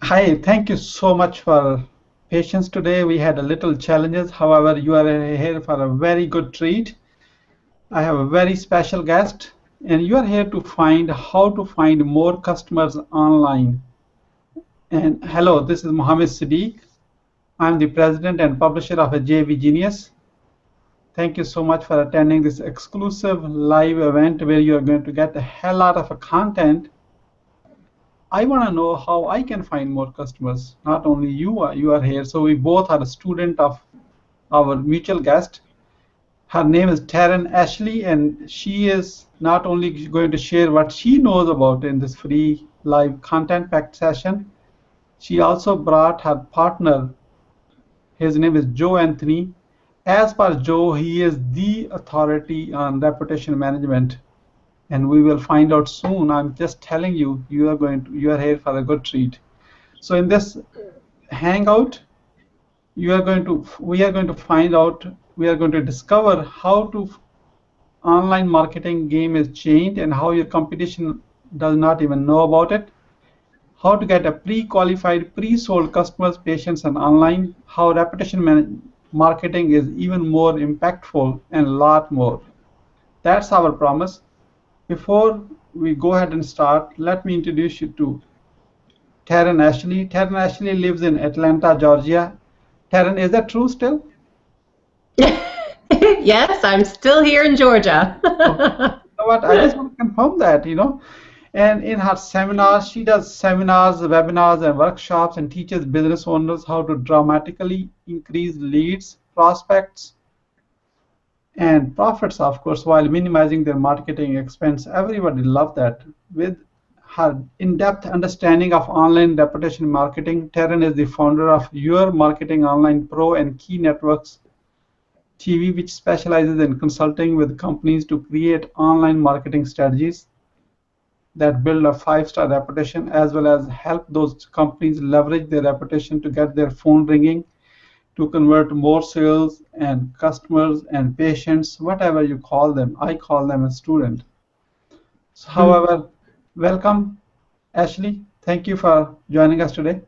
Hi, thank you so much for patience today. We had a little challenges. However, you are here for a very good treat. I have a very special guest, and you are here to find how to find more customers online. And hello, this is Mohammed Siddique. I'm the president and publisher of a JV Genius. Thank you so much for attending this exclusive live event where you are going to get a hell lot of content. I want to know how I can find more customers. Not only you are here, so we both are a student of our mutual guest. Her name is Teryn Ashley, and she is not only going to share what she knows about in this free live content packed session, she also brought her partner. His name is Joe Anthony. As per Joe, he is the authority on reputation management, and we will find out soon. I'm just telling you, you are here for a good treat. So in this hangout, we are going to find out, we are going to discover how to online marketing game is changed and how your competition does not even know about it, how to get a pre-qualified, pre-sold customers, patients, and online, how marketing is even more impactful, and a lot more. That's our promise. Before we go ahead and start, let me introduce you to Teryn Ashley. Teryn Ashley lives in Atlanta, Georgia. Teryn, is that true still? Yes, I'm still here in Georgia. Okay. You know what? I just want to confirm that. And in her seminars, she does seminars, webinars, and workshops and teaches business owners how to dramatically increase leads, prospects, and profits, of course, while minimizing their marketing expense. Everybody loved that. With her in-depth understanding of online reputation marketing, Teryn is the founder of Your Marketing Online Pro and Key Networks TV, which specializes in consulting with companies to create online marketing strategies that build a five-star reputation, as well as help those companies leverage their reputation to get their phone ringing, to convert more sales and customers and patients, whatever you call them. I call them a student. So, however, welcome, Ashley. Thank you for joining us today.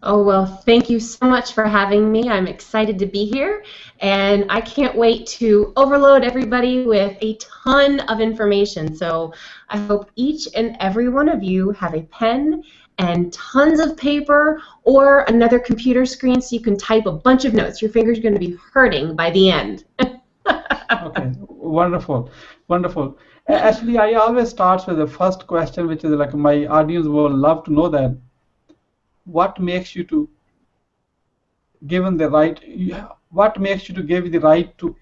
Oh, well, thank you so much for having me. I'm excited to be here, and I can't wait to overload everybody with a ton of information. So I hope each and every one of you have a pen and tons of paper or another computer screen so you can type a bunch of notes. Your fingers are going to be hurting by the end. Okay, wonderful, wonderful. Ashley, I always start with the first question, which is like my audience will love to know that. What makes you to given the right? What makes you to give the right to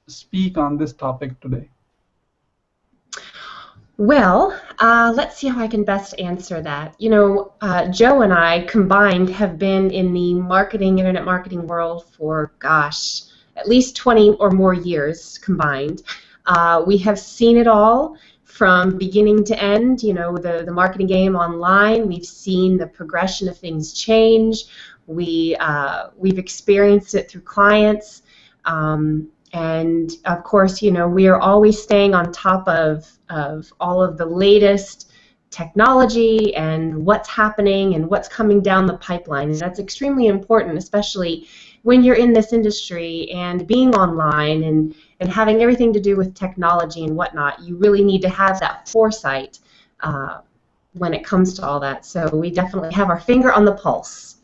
speak on this topic today? Well, let's see how I can best answer that. Joe and I combined have been in the internet marketing world for, gosh, at least 20 or more years combined. We have seen it all from beginning to end, the marketing game online. We've seen the progression of things change. We've experienced it through clients. And of course, we are always staying on top of all of the latest technology and what's happening and what's coming down the pipeline. And that's extremely important, especially when you're in this industry and being online and having everything to do with technology and whatnot. You really need to have that foresight when it comes to all that. So we definitely have our finger on the pulse.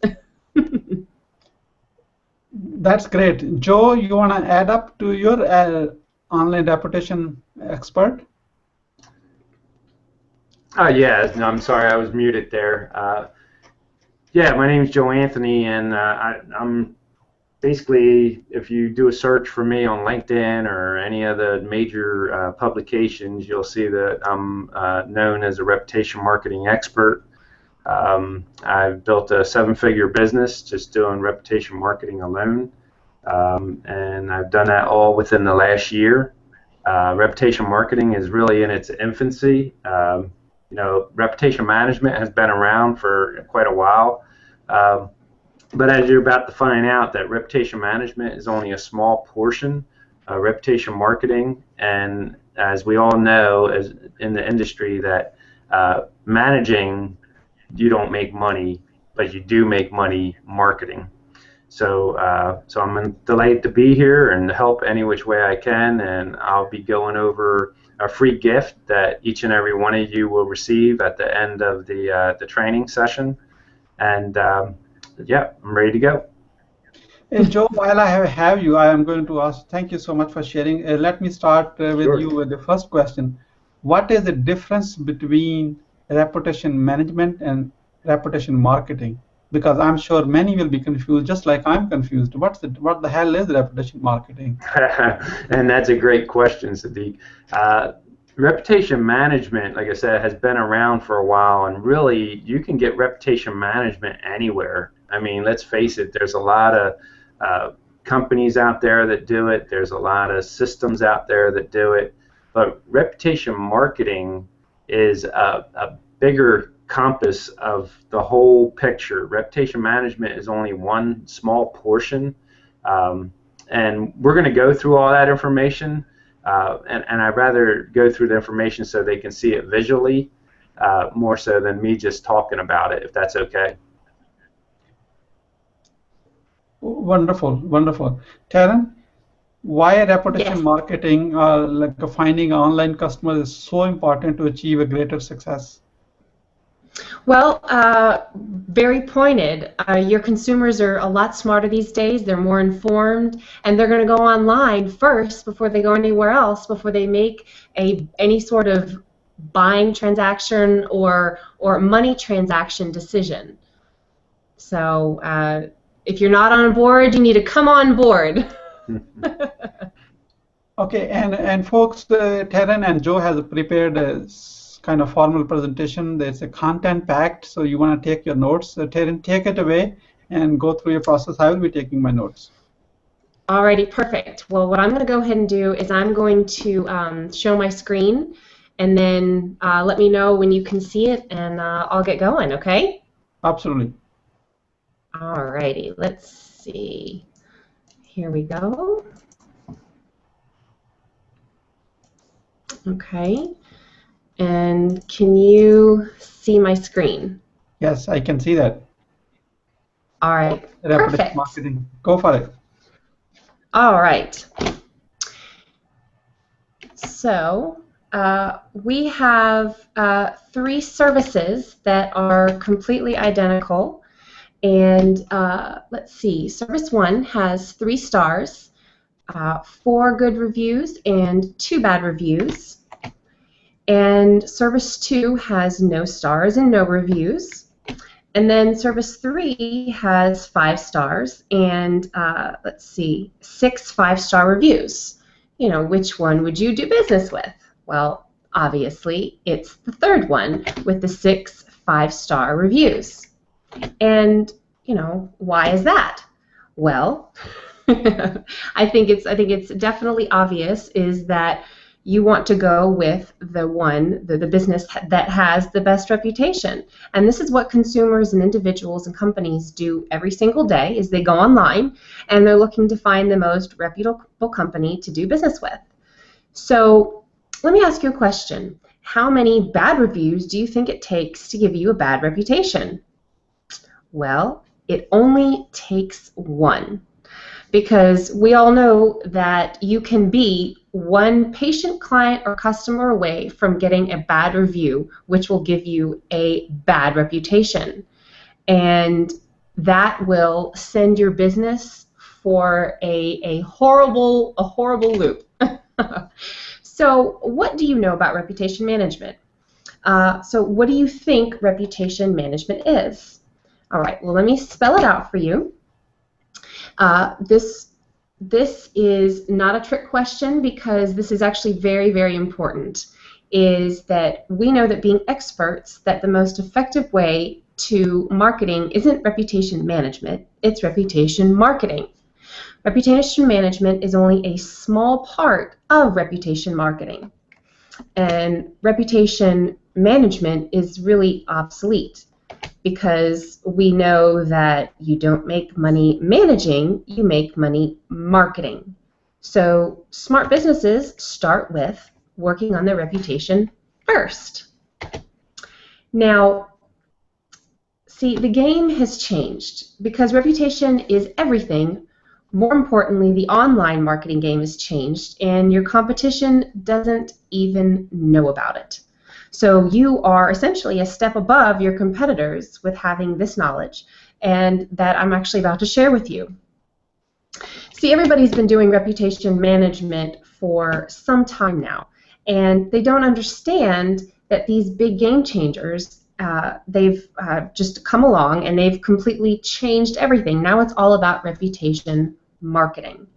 That's great. Joe, you want to add up to your online reputation expert? Yeah, no, I'm sorry, I was muted there. Yeah, my name is Joe Anthony, and I'm basically, if you do a search for me on LinkedIn or any of the major publications, you'll see that I'm known as a reputation marketing expert. I've built a seven-figure business just doing reputation marketing alone, and I've done that all within the last year. Reputation marketing is really in its infancy. Reputation management has been around for quite a while, but as you're about to find out, that reputation management is only a small portion of reputation marketing, and as we all know, as in the industry, that managing you don't make money, but you do make money marketing. So, so I'm delighted to be here and help any which way I can, and I'll be going over a free gift that each and every one of you will receive at the end of the training session. And yeah, I'm ready to go. Hey, Joe, while I have you, I am going to ask, thank you so much for sharing. Let me start with Sure. you with the first question. What is the difference between reputation management and reputation marketing? Because I'm sure many will be confused, just like I'm confused. What the hell is reputation marketing? And that's a great question, Siddique. Reputation management, like I said, has been around for a while, and really you can get reputation management anywhere. I mean, let's face it, there's a lot of companies out there that do it. There's a lot of systems out there that do it. But reputation marketing is a bigger compass of the whole picture. Reputation management is only one small portion. And we're going to go through all that information. And I'd rather go through the information so they can see it visually more so than me just talking about it, if that's okay. Wonderful, wonderful. Teryn, why reputation Yes. marketing, like finding online customers, is so important to achieve a greater success? Well, very pointed. Your consumers are a lot smarter these days. They're more informed, and they're going to go online first before they go anywhere else, before they make any sort of buying transaction or money transaction decision. So if you're not on board, you need to come on board. Okay, and folks, Teryn and Joe has prepared a kind of formal presentation. There's a content packed, so you want to take your notes. So Teryn, take it away and go through your process. I will be taking my notes. Alrighty, perfect. Well, what I'm going to go ahead and do is I'm going to show my screen, and then let me know when you can see it, and I'll get going, okay? Absolutely. Alrighty, let's see. Here we go. Okay. And can you see my screen? Yes, I can see that. All right. Reputation Perfect. marketing. Go for it. All right. So we have 3 services that are completely identical. And let's see, Service 1 has 3 stars, 4 good reviews, and 2 bad reviews. And Service 2 has no stars and no reviews. And then Service 3 has 5 stars and, let's see, 6 5-star reviews. You know, which one would you do business with? Well, obviously, it's the third one with the 6 5-star reviews. And, you know, why is that? Well, I think it's definitely obvious is that you want to go with the business that has the best reputation. And this is what consumers and individuals and companies do every single day is they go online and they're looking to find the most reputable company to do business with. So let me ask you a question. How many bad reviews do you think it takes to give you a bad reputation? Well, it only takes 1. Because we all know that you can be 1 patient, client, or customer away from getting a bad review, which will give you a bad reputation. And that will send your business for a horrible loop. So what do you know about reputation management? So what do you think reputation management is? All right, well, let me spell it out for you. This is not a trick question because this is actually very, very important, is that we know that being experts, that the most effective way to marketing isn't reputation management, it's reputation marketing. Reputation management is only a small part of reputation marketing. And reputation management is really obsolete, because we know that you don't make money managing, you make money marketing. So smart businesses start with working on their reputation first. Now, See, the game has changed because reputation is everything. More importantly, the online marketing game has changed, and your competition doesn't even know about it. So you are essentially a step above your competitors with having this knowledge, and that I'm actually about to share with you. See, everybody's been doing reputation management for some time now, and they don't understand that these big game changers, they've just come along and they've completely changed everything. Now it's all about reputation marketing.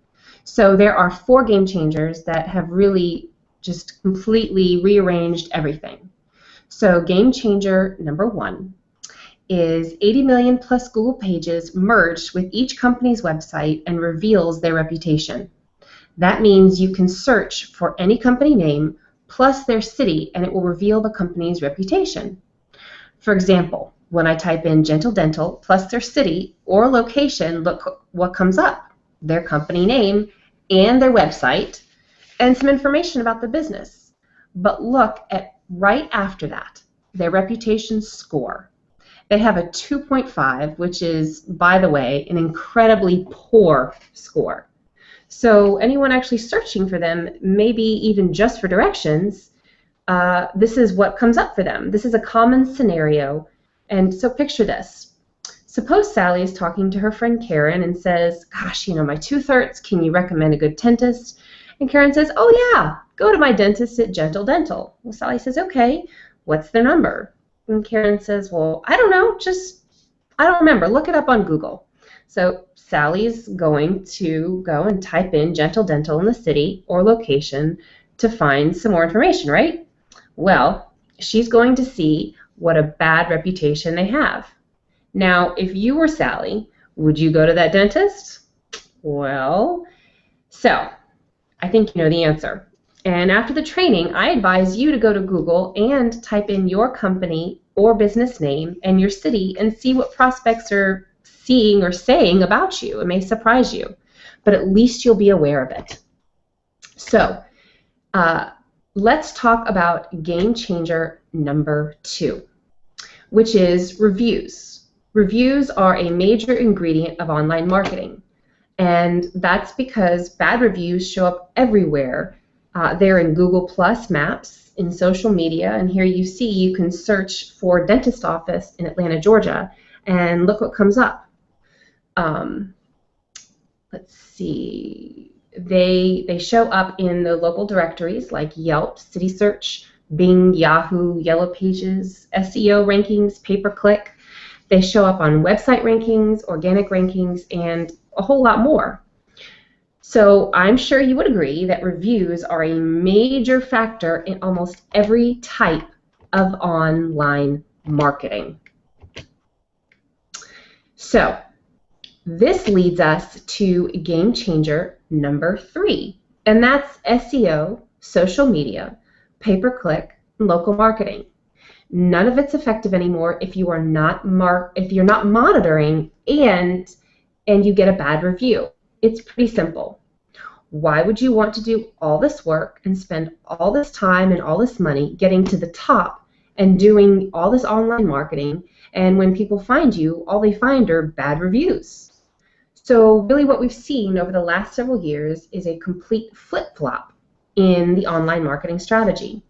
So there are 4 game changers that have really just completely rearranged everything. So game changer number 1 is 80 million plus Google pages merged with each company's website and reveals their reputation. That means you can search for any company name plus their city and it will reveal the company's reputation. For example, when I type in Gentle Dental plus their city or location, look what comes up: their company name and their website and some information about the business. But look at right after that, their reputation score. They have a 2.5, which is, by the way, an incredibly poor score. So anyone actually searching for them, maybe even just for directions, this is what comes up for them. This is a common scenario. And so picture this. Suppose Sally is talking to her friend Karen and says, gosh, my tooth hurts. Can you recommend a good dentist? And Karen says, oh yeah, go to my dentist at Gentle Dental. Well, Sally says, okay, what's their number? And Karen says, well, I don't know, I don't remember. Look it up on Google. So Sally's going to go and type in Gentle Dental in the city or location to find some more information, right? Well, she's going to see what a bad reputation they have. Now, if you were Sally, would you go to that dentist? Well, so I think you know the answer. And after the training, I advise you to go to Google and type in your company or business name and your city and see what prospects are seeing or saying about you. It may surprise you, but at least you'll be aware of it. So let's talk about game changer number 2, which is reviews. Reviews are a major ingredient of online marketing, and that's because bad reviews show up everywhere. They're in Google Plus Maps, in social media, and here you see you can search for dentist office in Atlanta, Georgia, and look what comes up. Let's see. They show up in the local directories like Yelp, City Search, Bing, Yahoo, Yellow Pages, SEO rankings, pay-per-click. They show up on website rankings, organic rankings, and a whole lot more. So I'm sure you would agree that reviews are a major factor in almost every type of online marketing. So this leads us to game changer number 3, and that's SEO, social media, pay-per-click, and local marketing. None of it's effective anymore if you are not monitoring and you get a bad review. It's pretty simple. Why would you want to do all this work and spend all this time and all this money getting to the top and doing all this online marketing, and when people find you, all they find are bad reviews? So really what we've seen over the last several years is a complete flip-flop in the online marketing strategy.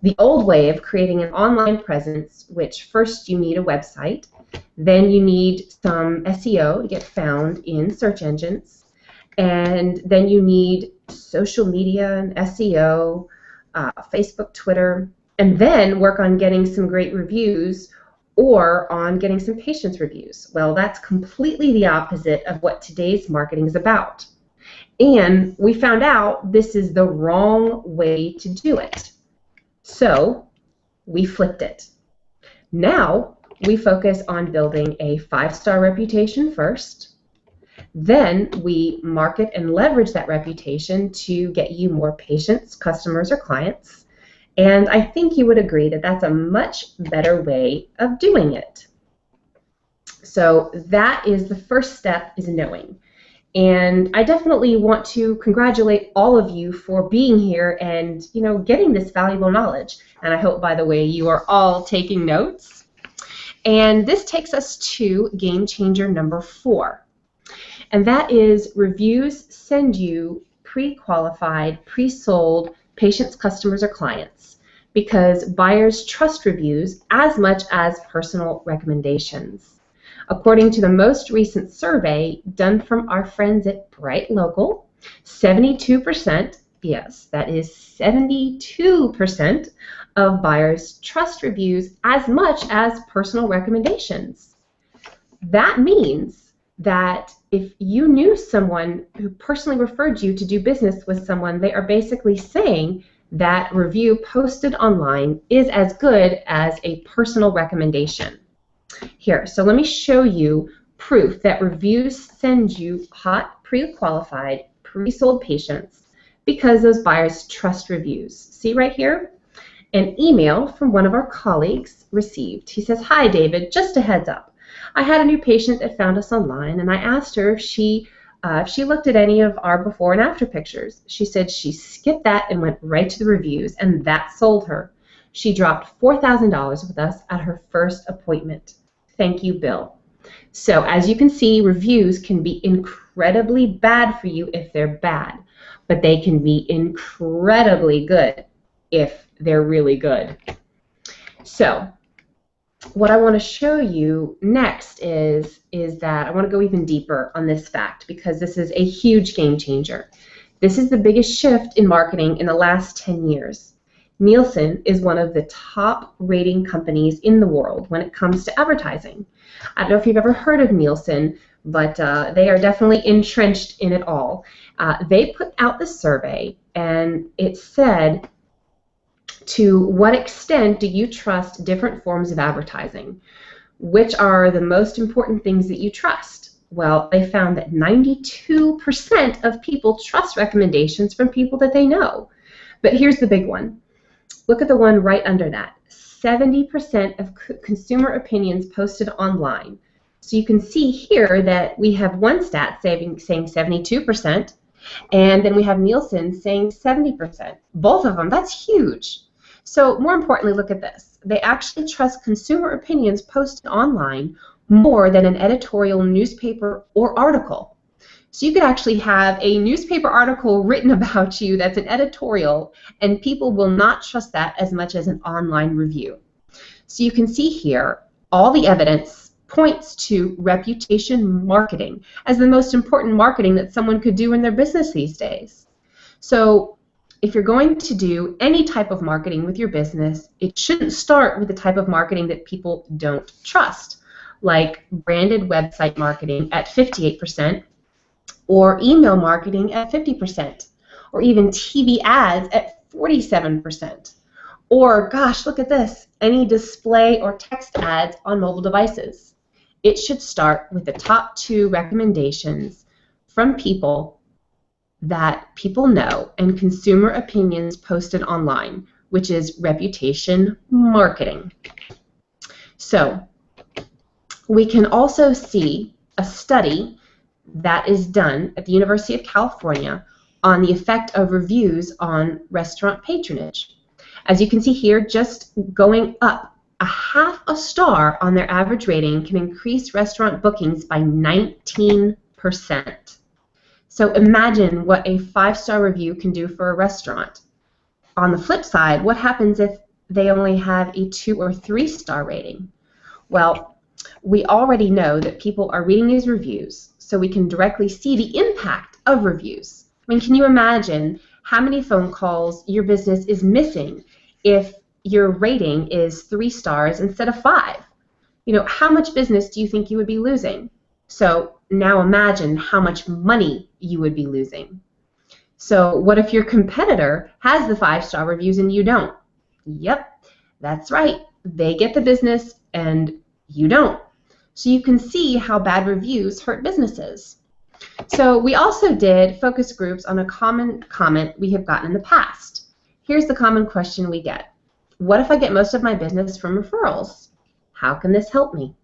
The old way of creating an online presence, which first you need a website, then you need some SEO to get found in search engines, and then you need social media and SEO, Facebook, Twitter, and then work on getting some great reviews or on getting some patients' reviews. Well, that's completely the opposite of what today's marketing is about. And we found out this is the wrong way to do it. So we flipped it. Now we focus on building a 5-star reputation first. Then we market and leverage that reputation to get you more patients, customers, or clients. And I think you would agree that that's a much better way of doing it. So that is the first step, is knowing. And I definitely want to congratulate all of you for being here and, getting this valuable knowledge. And I hope, by the way, you are all taking notes. And this takes us to game changer number 4. And that is reviews send you pre-qualified, pre-sold patients, customers, or clients because buyers trust reviews as much as personal recommendations. According to the most recent survey done from our friends at Bright Local, 72%, yes, that is 72% of buyers trust reviews as much as personal recommendations. That means that if you knew someone who personally referred you to do business with someone, they are basically saying that review posted online is as good as a personal recommendation. Here, so let me show you proof that reviews send you hot, pre-qualified, pre-sold patients because those buyers trust reviews. See right here? An email from one of our colleagues received. He says, "Hi David, just a heads up. I had a new patient that found us online and I asked her if she looked at any of our before and after pictures. She said she skipped that and went right to the reviews, and that sold her. She dropped $4,000 with us at her first appointment. Thank you, Bill." So as you can see, reviews can be incredibly bad for you if they're bad, but they can be incredibly good if they're really good. So what I want to show you next is that I want to go even deeper on this fact because this is a huge game changer. This is the biggest shift in marketing in the last 10 years. Nielsen is one of the top rating companies in the world when it comes to advertising. I don't know if you've ever heard of Nielsen, but they are definitely entrenched in it all. They put out the survey and it said, to what extent do you trust different forms of advertising? Which are the most important things that you trust? Well, they found that 92% of people trust recommendations from people that they know. But here's the big one. Look at the one right under that. 70% of consumer opinions posted online. So you can see here that we have one stat saying 72%, and then we have Nielsen saying 70%. Both of them, that's huge. So more importantly, look at this. They actually trust consumer opinions posted online more than an editorial newspaper or article. So you could actually have a newspaper article written about you that's an editorial, and people will not trust that as much as an online review. So you can see here, all the evidence points to reputation marketing as the most important marketing that someone could do in their business these days. So if you're going to do any type of marketing with your business, it shouldn't start with the type of marketing that people don't trust, like branded website marketing at 58%, or email marketing at 50%, or even TV ads at 47%. Or, gosh, look at this, any display or text ads on mobile devices. It should start with the top 2 recommendations from people that people know and consumer opinions posted online, which is reputation marketing. So we can also see a study that is done at the University of California on the effect of reviews on restaurant patronage. As you can see here, just going up a half a star on their average rating can increase restaurant bookings by 19%. So imagine what a 5-star review can do for a restaurant. On the flip side, what happens if they only have a 2 or 3-star rating? Well, we already know that people are reading these reviews, so we can directly see the impact of reviews. I mean, can you imagine how many phone calls your business is missing if your rating is 3 stars instead of 5? You know, how much business do you think you would be losing? So now imagine how much money you would be losing. So what if your competitor has the 5-star reviews and you don't? Yep, that's right. They get the business and you don't. So you can see how bad reviews hurt businesses. So we also did focus groups on a common comment we have gotten in the past. Here's the common question we get. What if I get most of my business from referrals? How can this help me?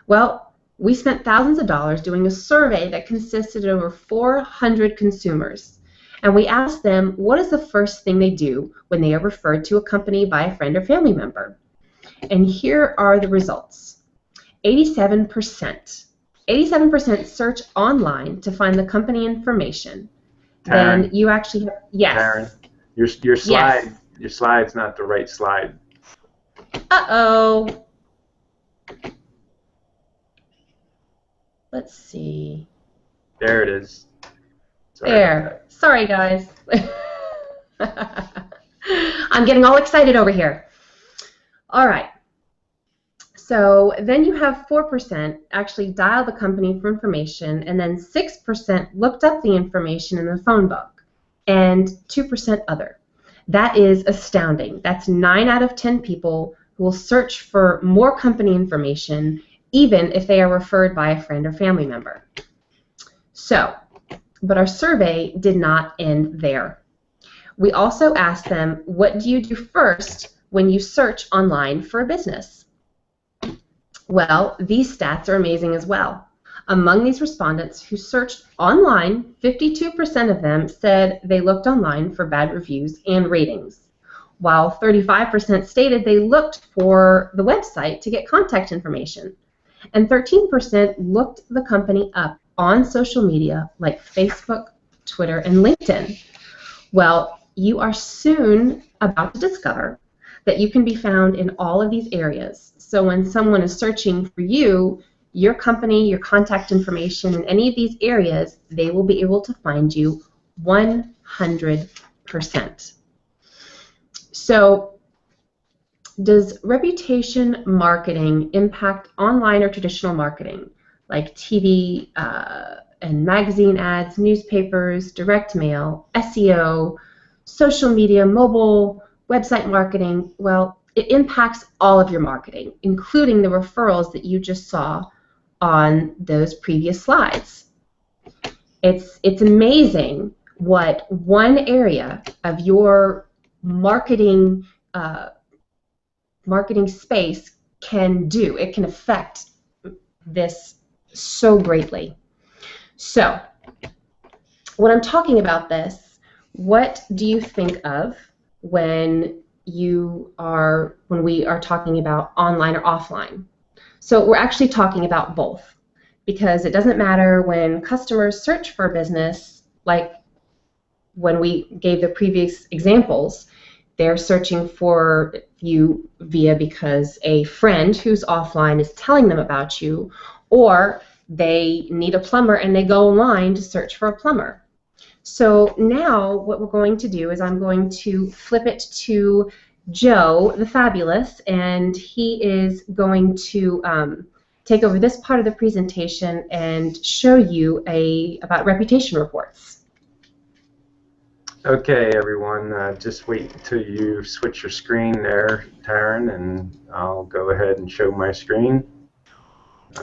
Well, we spent thousands of dollars doing a survey that consisted of over 400 consumers. And we asked them, what is the first thing they do when they are referred to a company by a friend or family member? And here are the results. 87%. 87% search online to find the company information. Teryn, Then you actually have, yes. Teryn, your slide, Yes. your slide's not the right slide. Uh-oh. Let's see. There it is. Sorry There. Sorry, guys. I'm getting all excited over here. All right. So then you have 4% actually dialed the company for information, and then 6% looked up the information in the phone book, and 2% other. That is astounding. That's 9 out of 10 people who will search for more company information, even if they are referred by a friend or family member. So, but our survey did not end there. We also asked them, what do you do first when you search online for a business? Well, these stats are amazing as well. Among these respondents who searched online, 52% of them said they looked online for bad reviews and ratings, while 35% stated they looked for the website to get contact information, and 13% looked the company up on social media like Facebook, Twitter, and LinkedIn. Well, you are soon about to discover that you can be found in all of these areas. So when someone is searching for you, your company, your contact information in any of these areas, they will be able to find you 100%. So does reputation marketing impact online or traditional marketing, like TV and magazine ads, newspapers, direct mail, SEO, social media, mobile, website marketing? Well, it impacts all of your marketing, including the referrals that you just saw on those previous slides. It's amazing what one area of your marketing space can do. It can affect this so greatly. So, when I'm talking about this, what do you think of when we are talking about online or offline? So we're actually talking about both, because it doesn't matter when customers search for a business, like when we gave the previous examples, they're searching for you because a friend who's offline is telling them about you, or they need a plumber and they go online to search for a plumber. So now what we're going to do is I'm going to flip it to Joe the Fabulous, and he is going to take over this part of the presentation and show you about reputation reports. Okay, everyone, just wait until you switch your screen there, Teryn, and I'll go ahead and show my screen.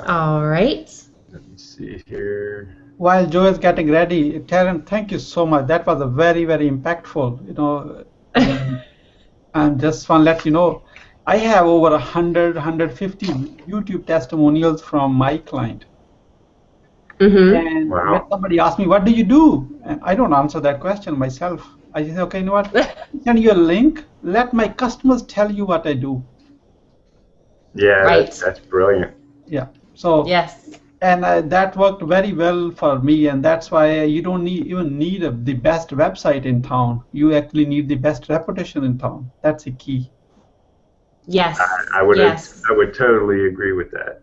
All right. Let me see here. While Joe is getting ready, Teryn, thank you so much. That was a very, very impactful, and just want to let you know, I have over 150 YouTube testimonials from my client. Mm-hmm. And Wow. when somebody asks me, what do you do? And I don't answer that question myself. I say, okay, you know what? Send you a link. Let my customers tell you what I do. Yeah, Right. that's brilliant. Yeah. So. Yes. And that worked very well for me, and that's why you don't even need the best website in town. You actually need the best reputation in town. That's the key. Yes. I would Yes. I would totally agree with that.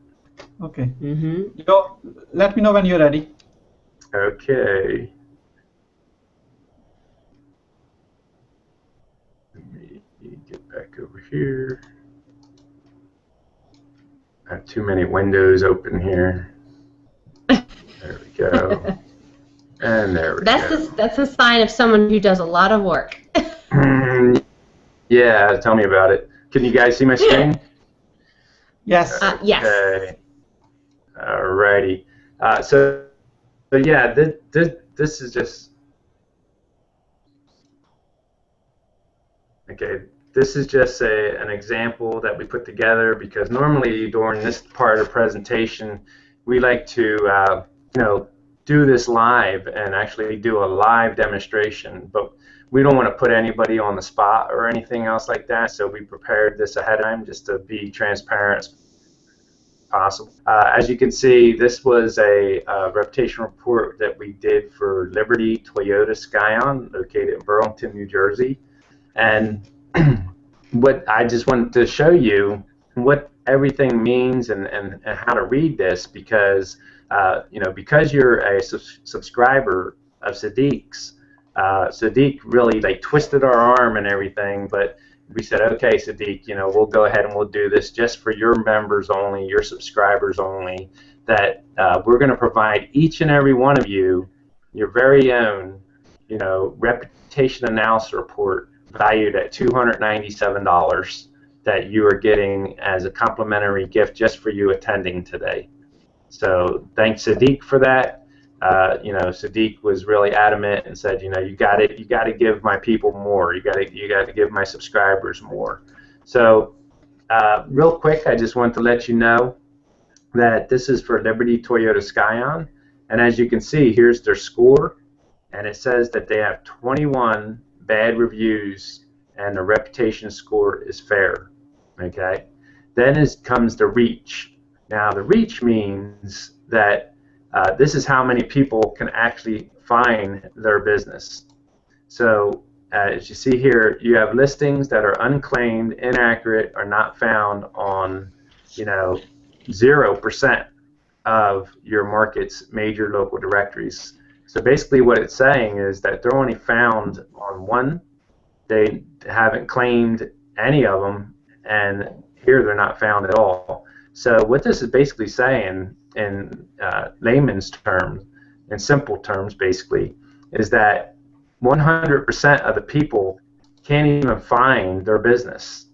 Okay. Mm-hmm. So let me know when you're ready. Okay. Let me get back over here. I have too many windows open here. There we go. And there we go. That's a sign of someone who does a lot of work. Yeah, tell me about it. Can you guys see my screen? Yes. Yes. Okay. Alrighty. So yeah, this is just okay. This is just an example that we put together because normally during this part of the presentation, we like to do this live and actually do a live demonstration, but we don't want to put anybody on the spot or anything else like that, so we prepared this ahead of time just to be transparent possible. As you can see, this was a reputation report that we did for Liberty Toyota Scion, located in Burlington, New Jersey. And what I just wanted to show you what everything means and how to read this, because because you're a subscriber of Siddique's, Siddique really like twisted our arm and everything, but we said, okay, Siddique, we'll go ahead and we'll do this just for your members only, your subscribers only, that we're going to provide each and every one of you your very own, reputation analysis report valued at $297 that you are getting as a complimentary gift just for you attending today. So thanks, Siddique, for that. Siddique was really adamant and said, you got to give my people more. You got to give my subscribers more. So real quick, I just want to let you know that this is for Liberty Toyota Scion, and as you can see, here's their score, and it says that they have 21 bad reviews, and the reputation score is fair. Okay. Then comes the reach. Now the reach means that this is how many people can actually find their business. So as you see here, you have listings that are unclaimed, inaccurate, or not found on 0% of your market's major local directories. So basically what it's saying is that they're only found on one. They haven't claimed any of them, and here they're not found at all. So what this is basically saying in layman's terms, in simple terms basically, is that 100% of the people can't even find their business,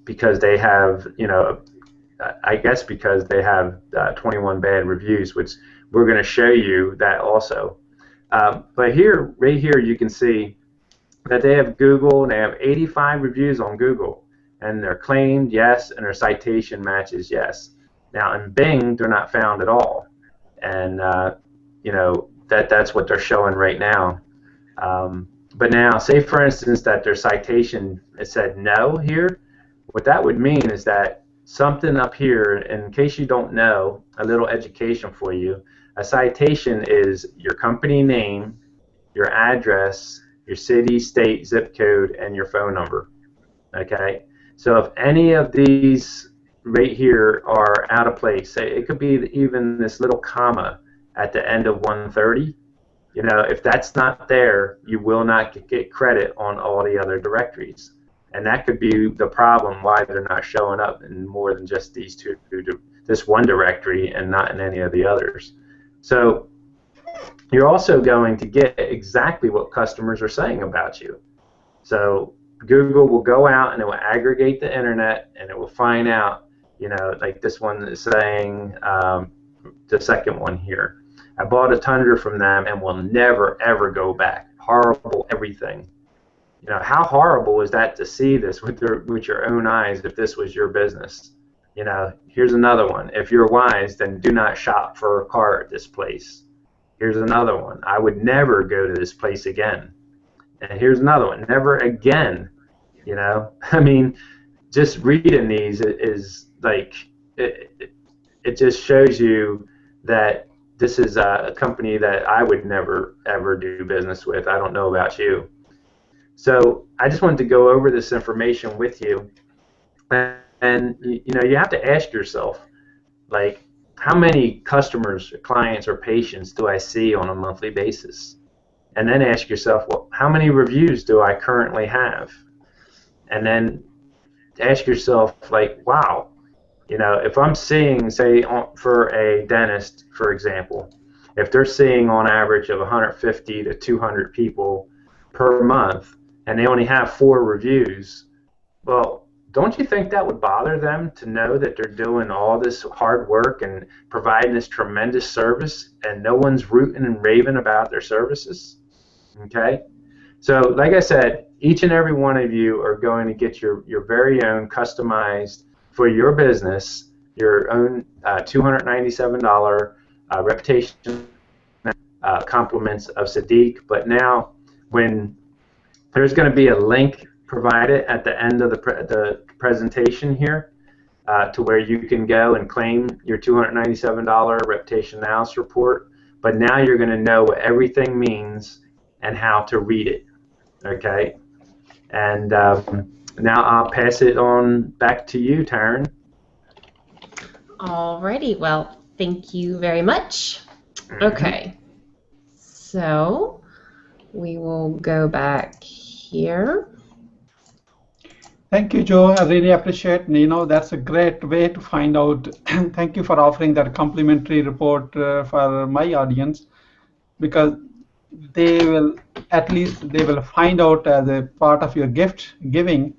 because they have, I guess because they have 21 bad reviews, which we're going to show you that also. But right here you can see that they have Google, and they have 85 reviews on Google, and they're claimed yes, and their citation matches yes. Now in Bing, they're not found at all, and that's what they're showing right now. But now, say for instance that their citation said no here, what that would mean is that something up here, in case you don't know, a little education for you, a citation is your company name, your address, your city, state, zip code, and your phone number. Okay? So if any of these right here are out of place, say it could be even this little comma at the end of 130, if that's not there, you will not get credit on all the other directories. And that could be the problem why they're not showing up in more than just this one directory and not in any of the others. So you're also going to get exactly what customers are saying about you. So Google will go out and it will aggregate the internet, and it will find out, like this one is saying, the second one here, I bought a Tundra from them and will never ever go back. Horrible everything. How horrible is that to see this with your own eyes if this was your business? Here's another one. If you're wise, then do not shop for a car at this place. Here's another one. I would never go to this place again. And here's another one. Never again. I mean, just reading these is like, it just shows you that this is a company that I would never ever do business with. I don't know about you. So I just wanted to go over this information with you, and you have to ask yourself, like, how many customers, clients, or patients do I see on a monthly basis? And then ask yourself, well, how many reviews do I currently have? And then ask yourself, like, wow, if I'm seeing, say, for a dentist, for example, if they're seeing on average of 150 to 200 people per month, and they only have 4 reviews, well, don't you think that would bother them to know that they're doing all this hard work and providing this tremendous service, and no one's rooting and raving about their services? Okay? So, like I said, each and every one of you are going to get your very own customized, for your business, your own $297 reputation compliments of Siddique. But now, when there's going to be a link provided at the end of the presentation here, to where you can go and claim your $297 Reputation Analysis report, but now you're going to know what everything means and how to read it. Okay? And now I'll pass it on back to you, Teryn. Alrighty, well, thank you very much. Okay, so we will go back here. Thank you, Joe. I really appreciate. That's a great way to find out. Thank you for offering that complimentary report for my audience, because they will find out as a part of your gift giving.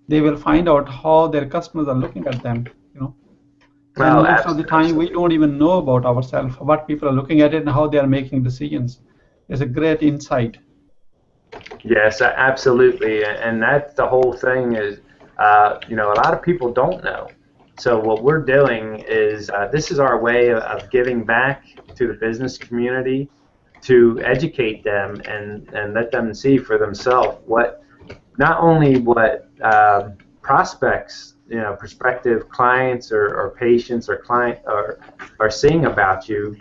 They will find out how their customers are looking at them. Well, and most of the time we don't even know about ourselves, what people are looking at it, and how they are making decisions. It's a great insight. Yes, absolutely, and that's the whole thing is, a lot of people don't know. So what we're doing is, this is our way of giving back to the business community, to educate them and let them see for themselves not only what prospects, prospective clients or patients or are seeing about you,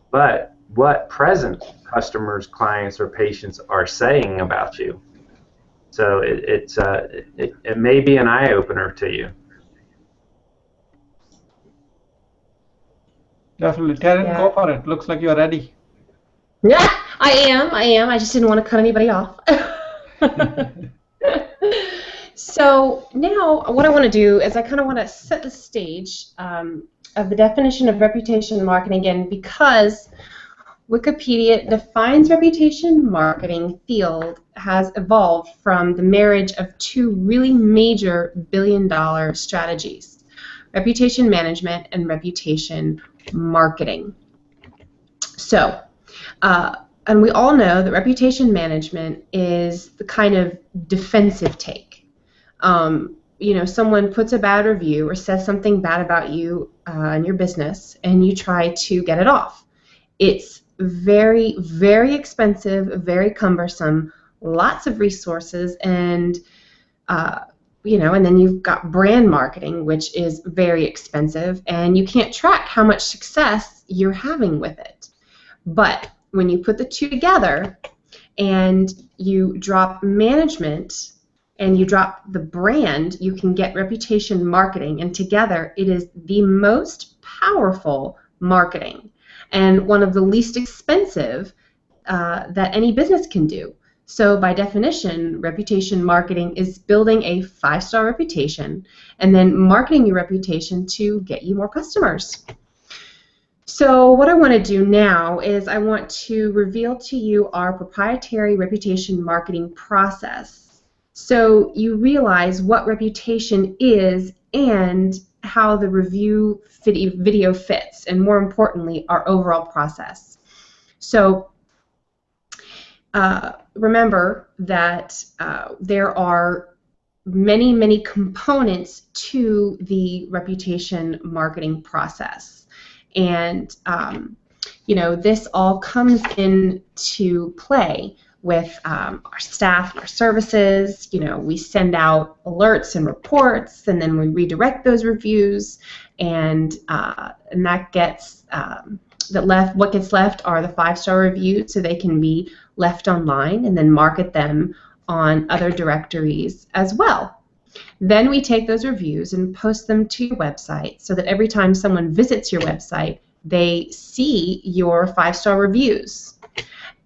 but what present customers, clients, or patients are saying about you. So it may be an eye-opener to you. Definitely. Teryn, go for it. Looks like you're ready. Yeah, I am. I just didn't want to cut anybody off. So now what I want to do is I kind of want to set the stage of the definition of reputation marketing again, because Wikipedia defines reputation marketing field has evolved from the marriage of two really major billion-dollar strategies: reputation management and reputation marketing. So, and we all know that reputation management is the kind of defensive take. Someone puts a bad review or says something bad about you and your business, and you try to get it off. It's very, very expensive, very cumbersome, lots of resources, and and then you've got brand marketing, which is very expensive, and you can't track how much success you're having with it. But when you put the two together and you drop management and you drop the brand, you can get reputation marketing, and together it is the most powerful marketing and one of the least expensive that any business can do. So by definition, reputation marketing is building a 5-star reputation and then marketing your reputation to get you more customers. So what I want to do now is I want to reveal to you our proprietary reputation marketing process, so you realize what reputation is and how the review video fits, and more importantly, our overall process. So remember that there are many, many components to the reputation marketing process. And this all comes into play with our staff and our services. We send out alerts and reports, and then we redirect those reviews, and that gets what gets left are the 5-star reviews, so they can be left online and then market them on other directories as well. Then we take those reviews and post them to your website, so that every time someone visits your website, they see your 5-star reviews.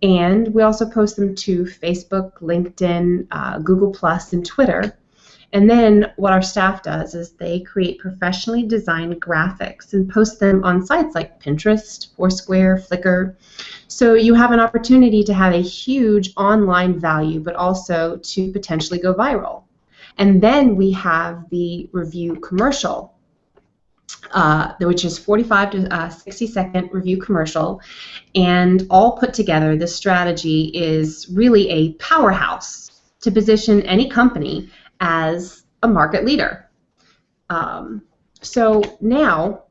And we also post them to Facebook, LinkedIn, Google+, and Twitter. And then what our staff does is they create professionally designed graphics and post them on sites like Pinterest, Foursquare, Flickr. So you have an opportunity to have a huge online value, but also to potentially go viral. And then we have the review commercial, which is 45 to 60-second review commercial, and all put together, this strategy is really a powerhouse to position any company as a market leader. So now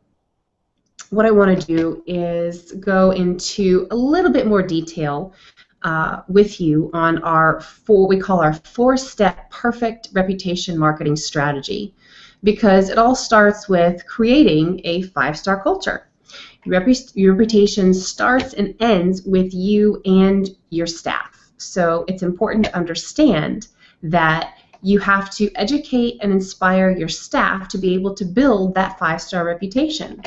what I want to do is go into a little bit more detail with you on our we call our 4-step perfect reputation marketing strategy. because it all starts with creating a 5-star culture. Your reputation starts and ends with you and your staff. So it's important to understand that you have to educate and inspire your staff to be able to build that 5-star reputation.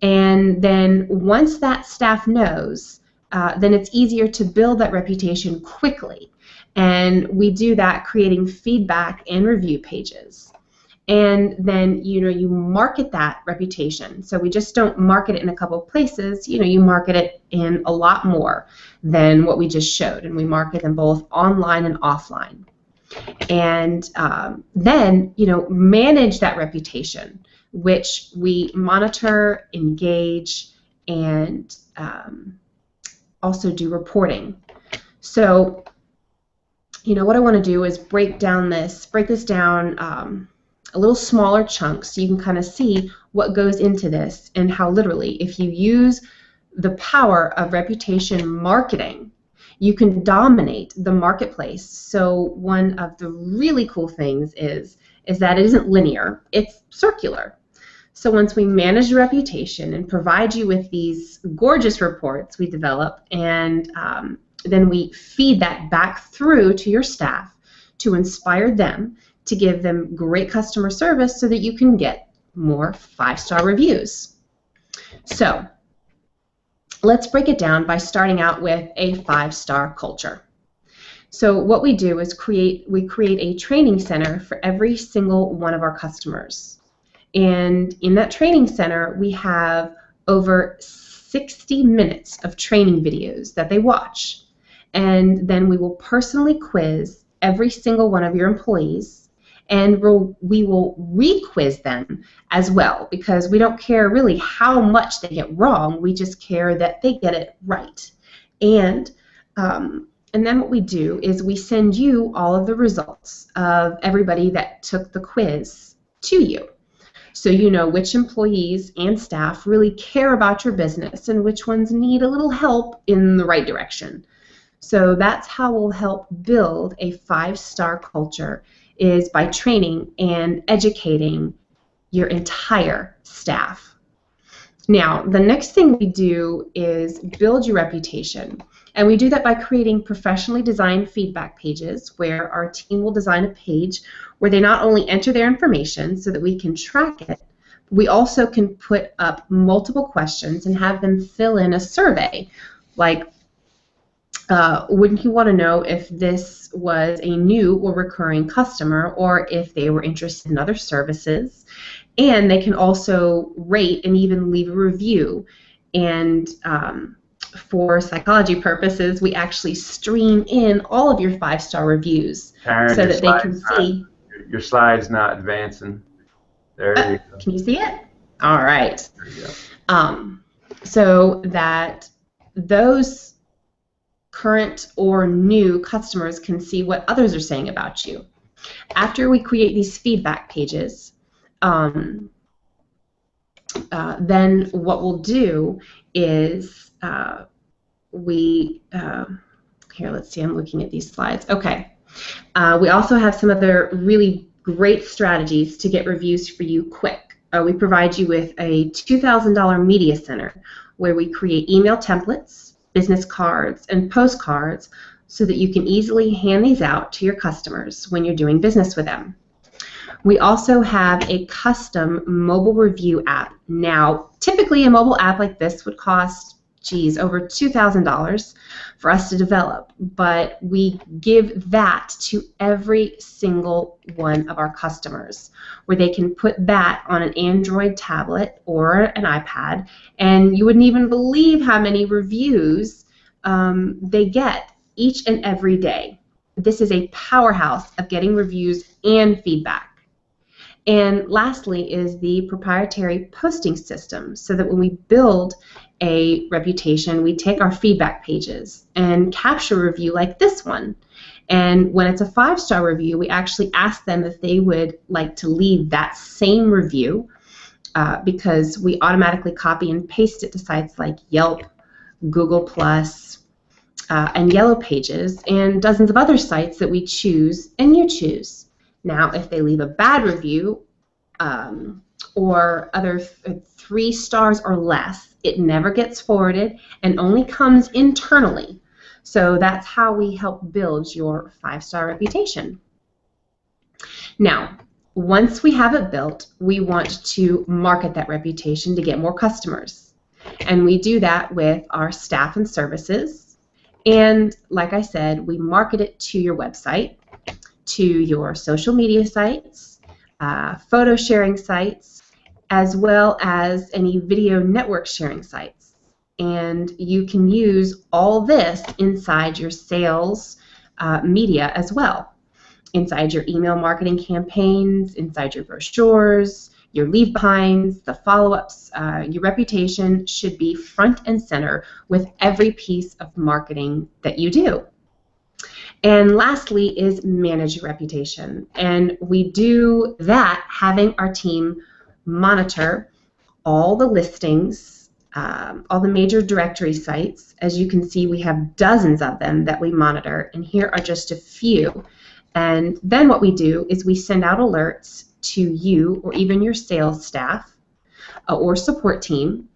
And then once that staff knows, then it's easier to build that reputation quickly. And we do that creating feedback and review pages. And then, you market that reputation. So we just don't market it in a couple of places. You market it in a lot more than what we just showed. And we market them both online and offline. And then, manage that reputation, which we monitor, engage, and also do reporting. So, what I want to do is break this down a little smaller chunks so you can kind of see what goes into this and how literally, if you use the power of reputation marketing, you can dominate the marketplace. So one of the really cool things is that it isn't linear, it's circular. So once we manage your reputation and provide you with these gorgeous reports we develop, and then we feed that back through to your staff to inspire them, to give them great customer service so that you can get more 5-star reviews. So let's break it down by starting out with a 5-star culture. So what we do is we create a training center for every single one of our customers. And in that training center, we have over 60 minutes of training videos that they watch. And then we will personally quiz every single one of your employees, and we will re-quiz them as well, because we don't care really how much they get wrong, we just care that they get it right. And then what we do is we send you all of the results of everybody that took the quiz to you. So you know which employees and staff really care about your business and which ones need a little help in the right direction. So that's how we'll help build a 5-star culture, is by training and educating your entire staff. Now, the next thing we do is build your reputation. And we do that by creating professionally designed feedback pages where our team will design a page where they not only enter their information so that we can track it, we also can put up multiple questions and have them fill in a survey, like, wouldn't you want to know if this was a new or recurring customer, or if they were interested in other services? And they can also rate and even leave a review. And for psychology purposes, we actually stream in all of your 5-star reviews Teryn, so that they can see. Your slide's not advancing. There you go. Can you see it? All right. There you go. So that those current or new customers can see what others are saying about you. After we create these feedback pages, then what we'll do is here, let's see, I'm looking at these slides. Okay. We also have some other really great strategies to get reviews for you quick. We provide you with a $2,000 media center where we create email templates, business cards, and postcards so that you can easily hand these out to your customers when you're doing business with them. We also have a custom mobile review app. Now, typically a mobile app like this would cost, over $2,000 for us to develop, but we give that to every single one of our customers, where they can put that on an Android tablet or an iPad, and you wouldn't even believe how many reviews they get each and every day. This is a powerhouse of getting reviews and feedback. And lastly is the proprietary posting system, so that when we build a reputation, we take our feedback pages and capture a review like this one. And when it's a 5-star review, we actually ask them if they would like to leave that same review, because we automatically copy and paste it to sites like Yelp, Google+, and Yellow Pages, and dozens of other sites that we choose and you choose. Now, if they leave a bad review, or other 3 stars or less, it never gets forwarded and only comes internally. So that's how we help build your 5-star reputation. Now, once we have it built, we want to market that reputation to get more customers. And we do that with our staff and services. And like I said, we market it to your website, to your social media sites, photo sharing sites, as well as any video network sharing sites. And you can use all this inside your sales media as well. Inside your email marketing campaigns, inside your brochures, your leave behinds, the follow-ups. Your reputation should be front and center with every piece of marketing that you do. And lastly is manage your reputation. And we do that having our team monitor all the listings, all the major directory sites. As you can see, we have dozens of them that we monitor, and here are just a few. And then what we do is we send out alerts to you or even your sales staff or support team.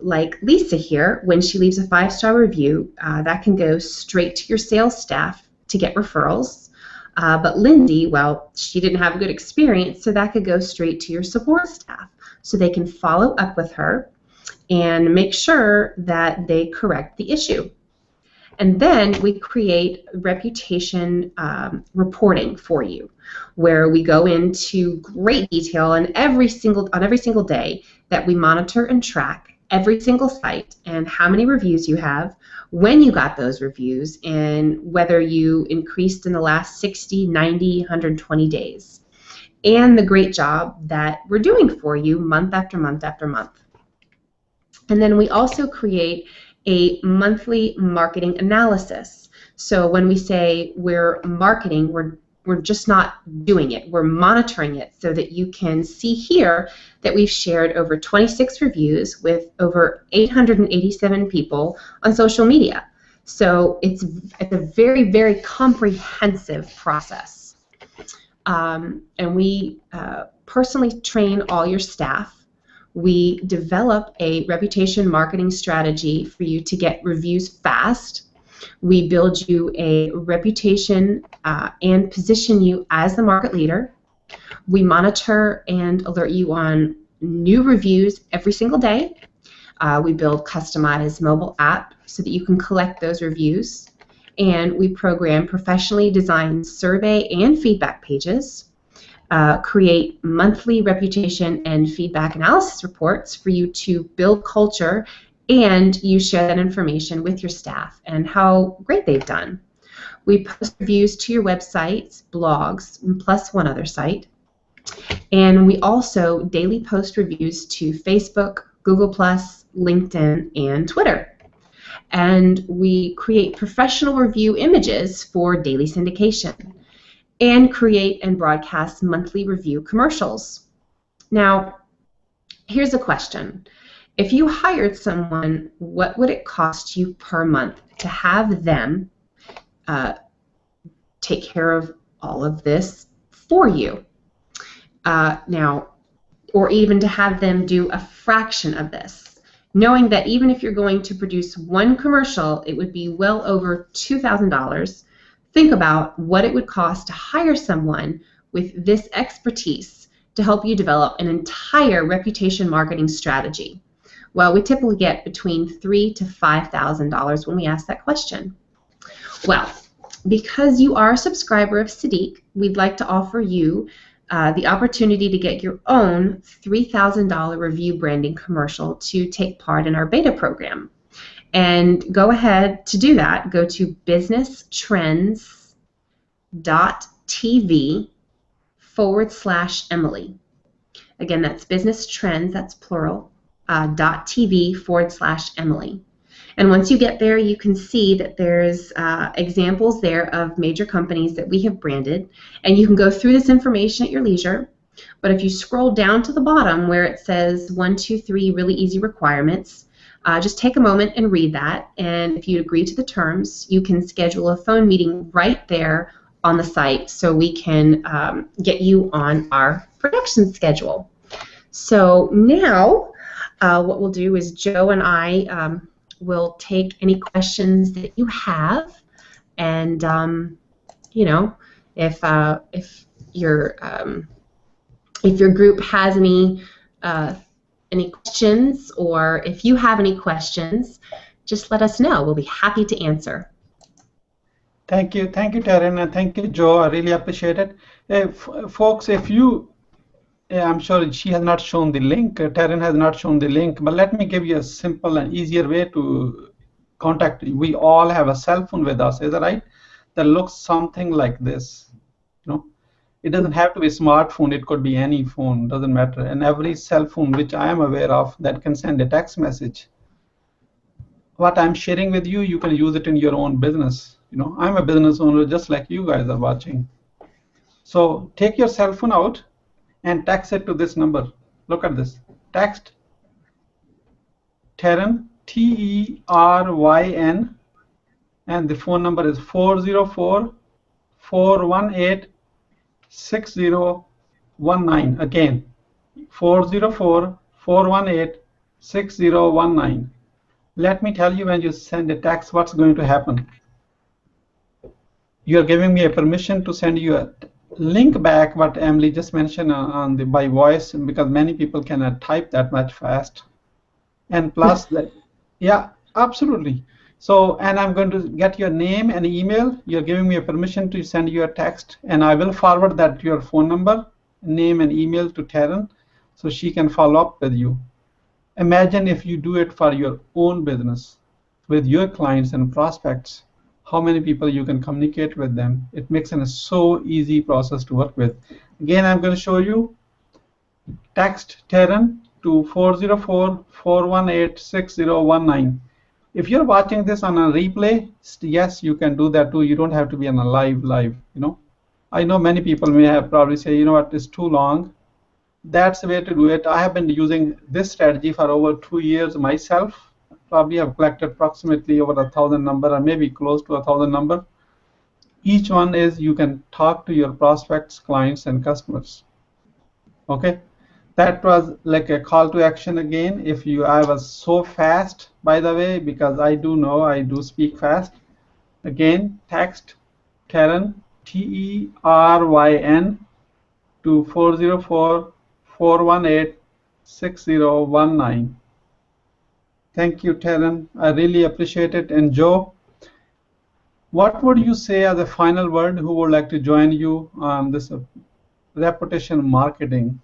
Like Lisa here, when she leaves a 5-star review, that can go straight to your sales staff to get referrals. But Lindy, well, she didn't have a good experience, so that could go straight to your support staff so they can follow up with her and make sure that they correct the issue. And then we create reputation reporting for you, where we go into great detail on every single day that we monitor and track every single site and how many reviews you have, when you got those reviews, and whether you increased in the last 60, 90, 120 days, and the great job that we're doing for you month after month after month. And then we also create a monthly marketing analysis. So when we say we're marketing, we're just not doing it. We're monitoring it so that you can see here that we've shared over 26 reviews with over 887 people on social media. So it's a very, very comprehensive process. And we personally train all your staff. We develop a reputation marketing strategy for you to get reviews fast. We build you a reputation and position you as the market leader. We monitor and alert you on new reviews every single day. We build customized mobile app so that you can collect those reviews. And we program professionally designed survey and feedback pages. Create monthly reputation and feedback analysis reports for you to build culture, and you share that information with your staff and how great they've done. We post reviews to your websites, blogs, plus one other site. And we also daily post reviews to Facebook, Google+, LinkedIn, and Twitter. And we create professional review images for daily syndication, and create and broadcast monthly review commercials. Now, here's a question. If you hired someone, what would it cost you per month to have them take care of all of this for you? Now, or even to have them do a fraction of this, knowing that even if you're going to produce one commercial, it would be well over $2,000. Think about what it would cost to hire someone with this expertise to help you develop an entire reputation marketing strategy. Well, we typically get between $3,000 to $5,000 when we ask that question. Well, because you are a subscriber of Siddique, we'd like to offer you the opportunity to get your own $3,000 review branding commercial to take part in our beta program. And go ahead to do that. Go to businesstrends.tv/Emily. Again, that's business trends, that's plural, .tv/Emily. And once you get there, you can see that there's examples there of major companies that we have branded, and you can go through this information at your leisure. But if you scroll down to the bottom where it says 1, 2, 3 really easy requirements, just take a moment and read that, and if you agree to the terms, you can schedule a phone meeting right there on the site so we can get you on our production schedule. So now what we'll do is Joe and I will take any questions that you have, and you know, if your group has any questions, or if you have any questions, just let us know. We'll be happy to answer. Thank you, Teryn, and thank you, Joe. I really appreciate it. Folks, if you, I'm sure she has not shown the link, Teryn has not shown the link, but let me give you a simple and easier way to contact you. We all have a cell phone with us, is that right? That looks something like this. You know, it doesn't have to be a smartphone, it could be any phone, doesn't matter. And every cell phone which I am aware of that can send a text message. What I'm sharing with you, you can use it in your own business. You know, I'm a business owner just like you guys are watching. So take your cell phone out and text it to this number. Look at this. Text Teryn, Teryn, and the phone number is 404-418-6019. Again, 404-418-6019. Let me tell you, when you send a text, what's going to happen. You're giving me a permission to send you a link back, what Emily just mentioned by voice, because many people cannot type that much fast. And plus that, yeah, absolutely. So, and I'm going to get your name and email. You're giving me a permission to send you a text, and I will forward that your phone number, name, and email to Teryn, so she can follow up with you. Imagine if you do it for your own business with your clients and prospects, how many people you can communicate with them. It makes it a so easy process to work with. Again, I'm going to show you. Text Teryn to 404-418-6019. If you're watching this on a replay, yes, you can do that too. You don't have to be on a live, you know. I know many people may have probably say, you know what, it's too long. That's the way to do it. I have been using this strategy for over 2 years myself. Probably have collected approximately over 1,000 number, or maybe close to 1,000 number. Each one is you can talk to your prospects, clients, and customers. Okay, that was like a call to action again. If you, I was so fast, by the way, because I do know I do speak fast. Again, text Teryn, Teryn, to 404-418-6019. Thank you, Teryn. I really appreciate it. And Joe, what would you say as a final word? Who would like to join you on this reputation marketing?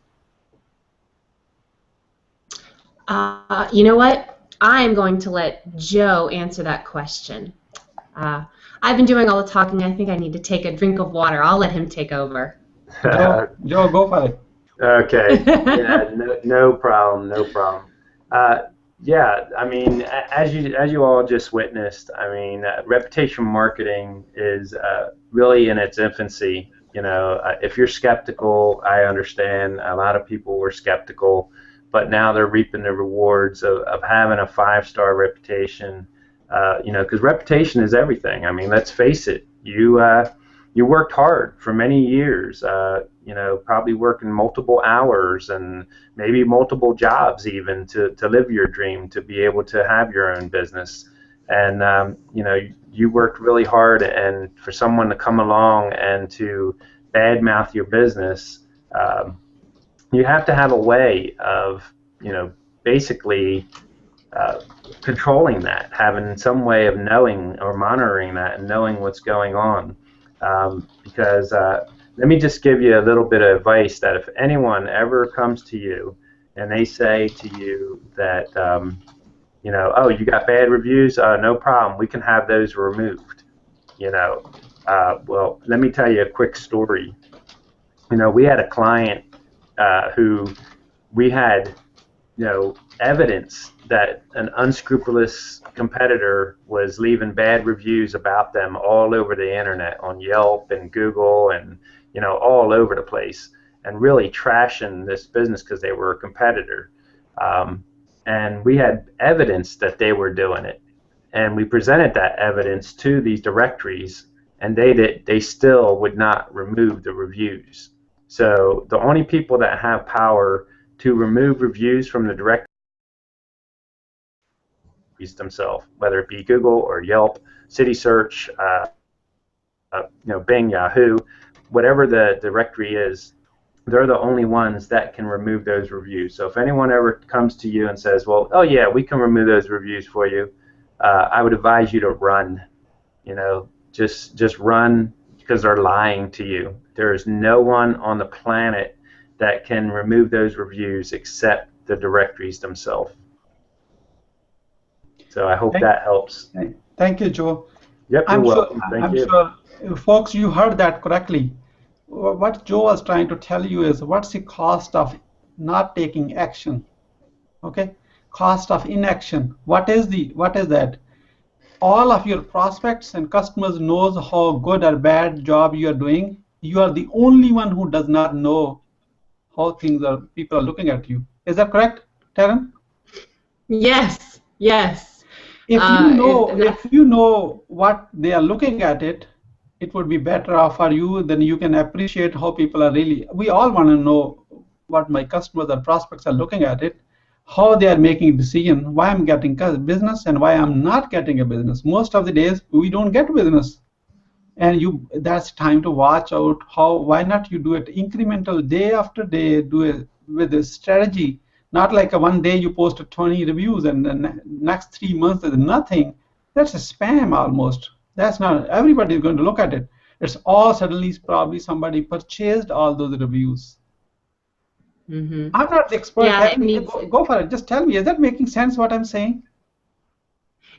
You know what? I'm going to let Joe answer that question. I've been doing all the talking. I think I need to take a drink of water. I'll let him take over. Joe, go for it. Okay. Yeah, no problem. Yeah, I mean, as you all just witnessed, I mean, reputation marketing is really in its infancy. You know, if you're skeptical, I understand. A lot of people were skeptical, but now they're reaping the rewards of having a 5-star reputation. You know, because reputation is everything. I mean, let's face it. You worked hard for many years. You know, probably working multiple hours and maybe multiple jobs even to live your dream, to be able to have your own business. And you know, you worked really hard, and for someone to come along and to badmouth your business, you have to have a way of, you know, basically controlling that, having some way of knowing or monitoring that and knowing what's going on. Because let me just give you a little bit of advice, that if anyone ever comes to you and they say to you that, you know, oh, you got bad reviews, no problem, we can have those removed. You know, well, let me tell you a quick story. You know, we had a client who we had, you know, evidence that an unscrupulous competitor was leaving bad reviews about them all over the internet, on Yelp and Google and, you know, all over the place, and really trashing this business because they were a competitor. And we had evidence that they were doing it, and we presented that evidence to these directories, and they still would not remove the reviews. So the only people that have power to remove reviews from the directories themselves, whether it be Google or Yelp, City Search, Bing, Yahoo, whatever the directory is, they're the only ones that can remove those reviews. So if anyone ever comes to you and says, well, oh yeah, we can remove those reviews for you, I would advise you to run. Just run, because they're lying to you. There is no one on the planet that can remove those reviews except the directories themselves. So I hope that helps. Thank you, Joe. Yep, you're welcome. Thank you. I'm sure, folks, you heard that correctly. What Joe was trying to tell you is what's the cost of not taking action. Okay, cost of inaction. What is that? All of your prospects and customers knows how good or bad job you are doing. You are the only one who does not know how people are looking at you. Is that correct, Teryn? Yes, yes. If you know what they are looking at it would be better off for you. Then you can appreciate how people are really. We all want to know what my customers or prospects are looking at it, how they are making a decision, why I'm getting business and why I'm not getting a business. Most of the days we don't get business, and that's time to watch out. Why not you do it incremental, day after day, do it with a strategy, not like one day you post 20 reviews and the next 3 months there's nothing. That's a spam almost. That's not, everybody is going to look at it. It's all suddenly probably somebody purchased all those reviews. Mm-hmm. I'm not the expert. Yeah, go for it. Just tell me, is that making sense what I'm saying?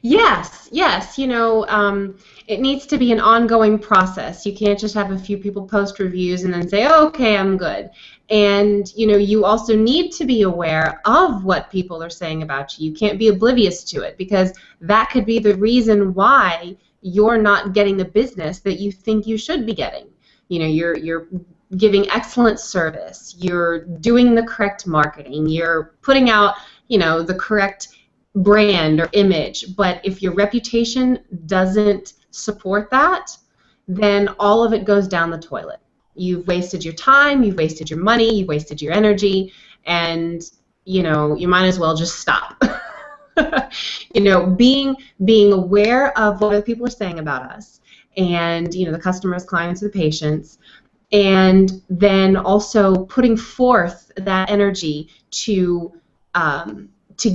Yes. It needs to be an ongoing process. You can't just have a few people post reviews and then say, oh, okay, I'm good. And you also need to be aware of what people are saying about you. You can't be oblivious to it, because that could be the reason why you're not getting the business that you think you should be getting. You're giving excellent service. You're doing the correct marketing. You're putting out, the correct brand or image. But if your reputation doesn't support that, then all of it goes down the toilet. You've wasted your time, you've wasted your money, you've wasted your energy, and you might as well just stop. Being aware of what other people are saying about us, and the customers, clients, or the patients, and then also putting forth that energy to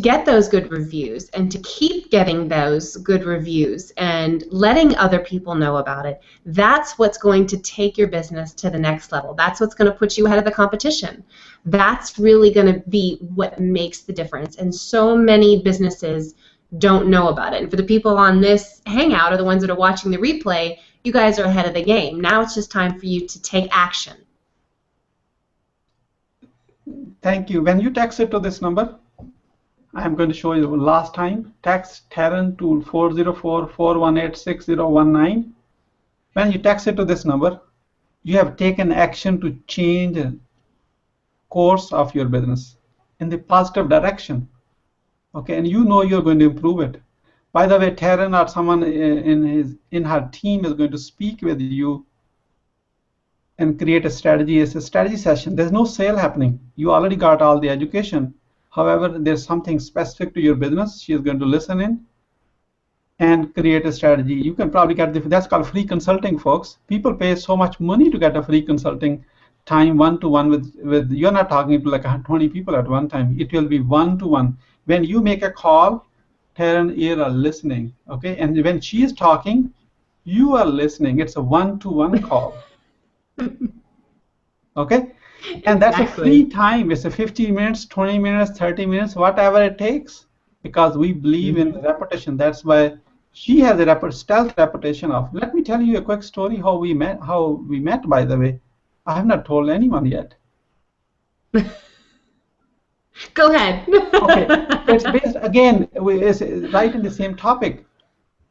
get those good reviews and to keep getting those good reviews and letting other people know about it. That's what's going to take your business to the next level. That's what's going to put you ahead of the competition. That's really going to be what makes the difference. And so many businesses don't know about it. And for the people on this Hangout or the ones that are watching the replay, you guys are ahead of the game. Now it's just time for you to take action. Thank you. When you text it to this number, I'm going to show you last time. Text Teryn to 404-418-6019. When you text it to this number, you have taken action to change the course of your business in the positive direction. Okay, and you're going to improve it. By the way, Teryn or someone in her team is going to speak with you and create a strategy. It's a strategy session. There's no sale happening. You already got all the education. However, there's something specific to your business. She is going to listen in and create a strategy. You can probably get that's called free consulting, folks. People pay so much money to get a free consulting time, one-to-one with you're not talking to like 20 people at one time. It will be one-to-one. When you make a call, Teryn, you are listening, okay? And when she is talking, you are listening. It's a one-to-one call, okay? And that's exactly a free time. It's a 15 minutes, 20 minutes, 30 minutes, whatever it takes, because we believe in repetition. That's why she has a stealth repetition of. Let me tell you a quick story how we met, by the way. I have not told anyone yet. Go ahead. Okay. It's based, again, it's right in the same topic.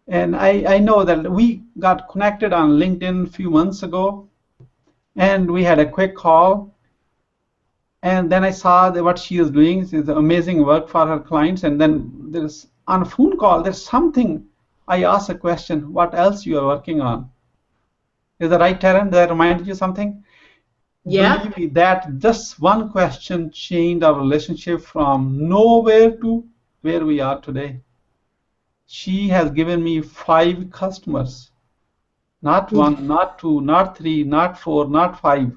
And I know that we got connected on LinkedIn a few months ago, and we had a quick call. And then I saw what she is doing. She's amazing work for her clients. And then there's on a phone call, there's something. I asked a question, what else you are working on? Is that right, Teryn? Did I remind you something? Yeah. Believe me, that just one question changed our relationship from nowhere to where we are today. She has given me 5 customers. Not 1, not 2, not 3, not 4, not 5.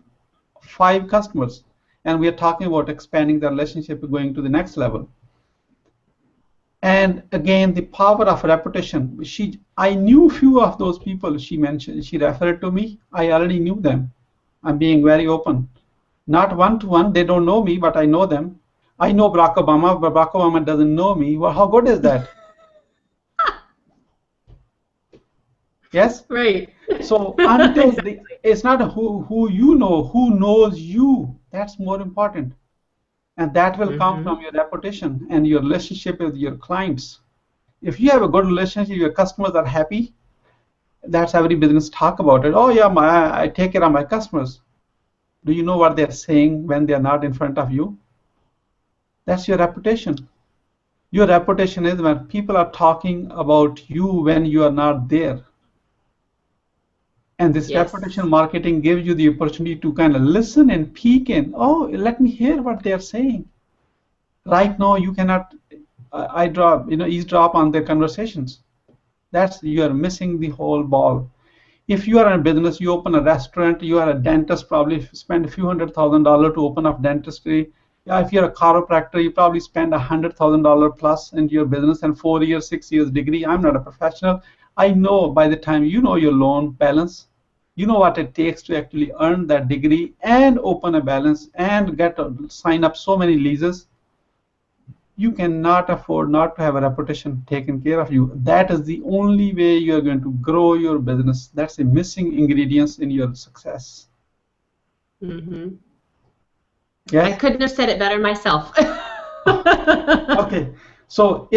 5 customers. And we are talking about expanding the relationship, going to the next level. And again, the power of reputation. I knew few of those people she mentioned, she referred to me. I already knew them. I'm being very open. Not one-to-one, they don't know me, but I know them. I know Barack Obama, but Barack Obama doesn't know me. Well, how good is that? Yes? Right. So until it's not who you know, who knows you. That's more important. And that will come from your reputation and your relationship with your clients. If you have a good relationship, your customers are happy. That's every business talk about it. Oh yeah, I take care of my customers. Do you know what they're saying when they're not in front of you? That's your reputation. Your reputation is when people are talking about you when you are not there. And this reputation marketing gives you the opportunity to kind of listen and peek in. Oh, let me hear what they're saying. Right now, you cannot eavesdrop on their conversations. You are missing the whole ball. If you are in a business, you open a restaurant, you are a dentist, probably spend a few $100,000 to open up dentistry. Yeah, if you're a chiropractor, you probably spend $100,000 plus into your business and 4 years, 6 years degree. I'm not a professional. I know by the time you know your loan balance, you know what it takes to actually earn that degree and open a balance and sign up so many leases. You cannot afford not to have a reputation taken care of you. That is the only way you're going to grow your business. That's the missing ingredients in your success. Mm-hmm. Yes? I couldn't have said it better myself. Okay, so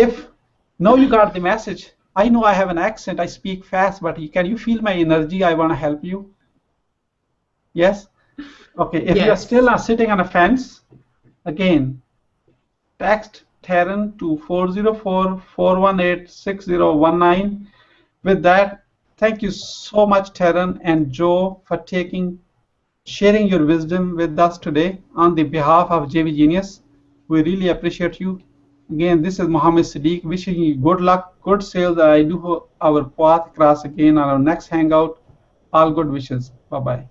now you got the message. I know I have an accent, I speak fast, but can you feel my energy? I want to help you. Yes? Okay, if you are still sitting on a fence, again, text Teryn to 404-418-6019. With that, thank you so much, Teryn and Joe, for sharing your wisdom with us today on the behalf of JV Genius. We really appreciate you. Again, this is Mohammed Siddique wishing you good luck, good sales. I do hope our path cross again on our next hangout. All good wishes. Bye-bye.